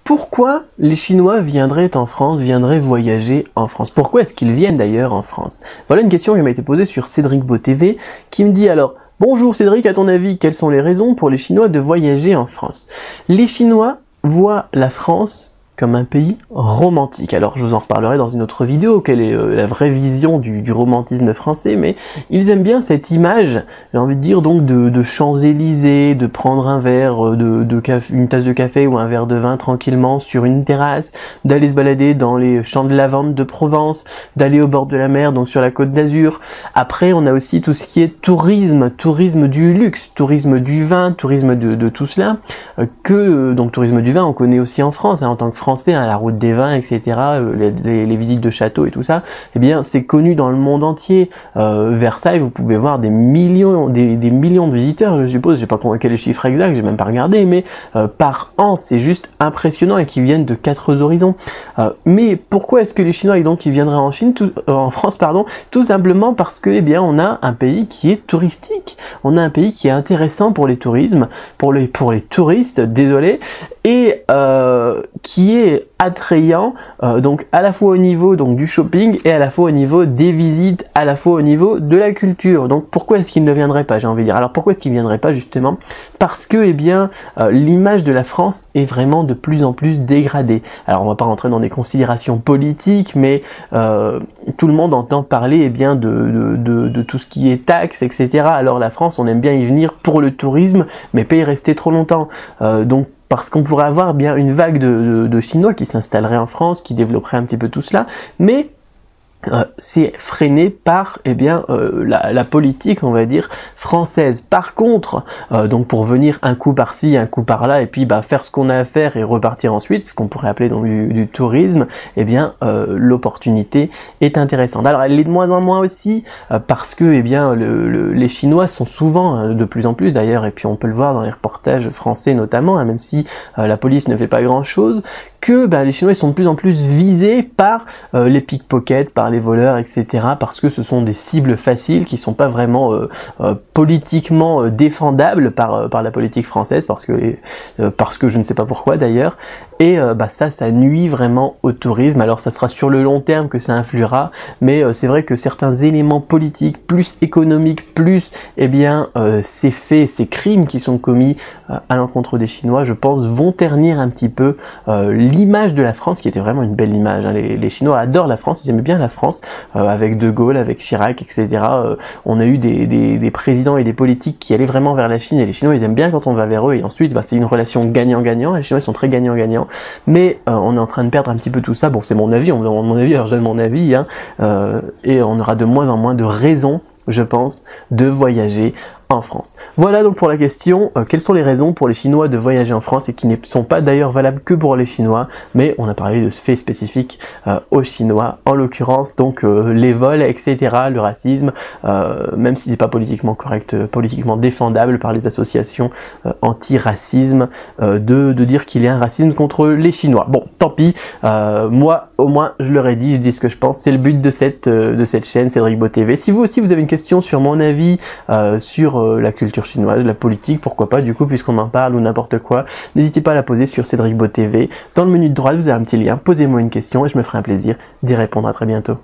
Pourquoi les Chinois viendraient en France, viendraient voyager en France? Pourquoi est-ce qu'ils viennent d'ailleurs en France? Voilà une question qui m'a été posée sur Cédric Beau TV, qui me dit alors: bonjour Cédric, à ton avis, quelles sont les raisons pour les Chinois de voyager en France? Les Chinois voient la France comme un pays romantique. Alors je vous en reparlerai dans une autre vidéo, quelle est la vraie vision du romantisme français, mais ils aiment bien cette image, j'ai envie de dire, donc de Champs-Élysées, de prendre un verre une tasse de café ou un verre de vin tranquillement sur une terrasse, d'aller se balader dans les champs de lavande de Provence, d'aller au bord de la mer, donc sur la Côte d'Azur. Après on a aussi tout ce qui est tourisme, tourisme du luxe, tourisme du vin, tourisme de tout cela, donc tourisme du vin on connaît aussi en France, hein, en tant que Français, hein, la route des vins, etc., les visites de châteaux et tout ça, eh bien c'est connu dans le monde entier. Versailles, vous pouvez voir des millions de visiteurs, je suppose, je sais pas quel est le chiffre exact, j'ai même pas regardé, mais par an, c'est juste impressionnant et qui viennent de 4 horizons. Mais pourquoi est-ce que les Chinois donc ils viendraient en France, pardon, tout simplement parce que, eh bien, on a un pays qui est touristique, on a un pays qui est intéressant pour les tourismes, pour les touristes, désolé, et qui est attrayant, donc à la fois au niveau du shopping et à la fois au niveau des visites, à la fois au niveau de la culture. Donc pourquoi est-ce qu'ils ne viendraient pas, j'ai envie de dire? Alors pourquoi est-ce qu'ils ne viendraient pas? Justement parce que, eh bien, l'image de la France est vraiment de plus en plus dégradée. Alors on va pas rentrer dans des considérations politiques, mais tout le monde entend parler, eh bien, de tout ce qui est taxes, etc. Alors la France, on aime bien y venir pour le tourisme, mais pas y rester trop longtemps. Donc parce qu'on pourrait avoir bien une vague de Chinois qui s'installeraient en France, qui développeraient un petit peu tout cela, mais c'est freiné par, eh bien, la politique, on va dire, française. Par contre, donc pour venir un coup par-ci, un coup par-là, et puis faire ce qu'on a à faire et repartir ensuite, ce qu'on pourrait appeler donc du tourisme, eh bien, l'opportunité est intéressante. Alors elle est de moins en moins aussi, parce que, eh bien, les Chinois sont souvent, de plus en plus d'ailleurs, et puis on peut le voir dans les reportages français notamment, hein, même si la police ne fait pas grand-chose, que les Chinois sont de plus en plus visés par les pickpockets, par les voleurs, etc., parce que ce sont des cibles faciles qui sont pas vraiment politiquement défendables par la politique française, parce que je ne sais pas pourquoi d'ailleurs, et ça nuit vraiment au tourisme. Alors ça sera sur le long terme que ça influera, mais c'est vrai que certains éléments politiques, plus économiques, plus, eh bien, ces faits, ces crimes qui sont commis à l'encontre des Chinois, je pense, vont ternir un petit peu l'image de la France, qui était vraiment une belle image, hein. Les Chinois adorent la France, ils aimaient bien la France, avec De Gaulle, avec Chirac, etc. On a eu des présidents et des politiques qui allaient vraiment vers la Chine, et les Chinois ils aiment bien quand on va vers eux, et ensuite c'est une relation gagnant-gagnant, les Chinois ils sont très gagnant-gagnant, mais on est en train de perdre un petit peu tout ça. Bon, c'est mon avis, alors je donne mon avis, hein, et on aura de moins en moins de raisons, je pense, de voyager en France. Voilà donc pour la question, quelles sont les raisons pour les Chinois de voyager en France, et qui ne sont pas d'ailleurs valables que pour les Chinois, mais on a parlé de ce fait spécifique aux Chinois, en l'occurrence donc les vols, etc., le racisme, même si c'est pas politiquement correct, politiquement défendable par les associations anti-racisme, de dire qu'il y a un racisme contre les Chinois. Bon, tant pis, moi au moins je leur ai dit, je dis ce que je pense, c'est le but de cette chaîne Cédric Beau TV. Si vous aussi vous avez une question sur mon avis, sur la culture chinoise, la politique, pourquoi pas du coup, puisqu'on en parle, ou n'importe quoi, n'hésitez pas à la poser sur Cédric Beau TV. Dans le menu de droite, vous avez un petit lien, posez-moi une question et je me ferai un plaisir d'y répondre. À très bientôt.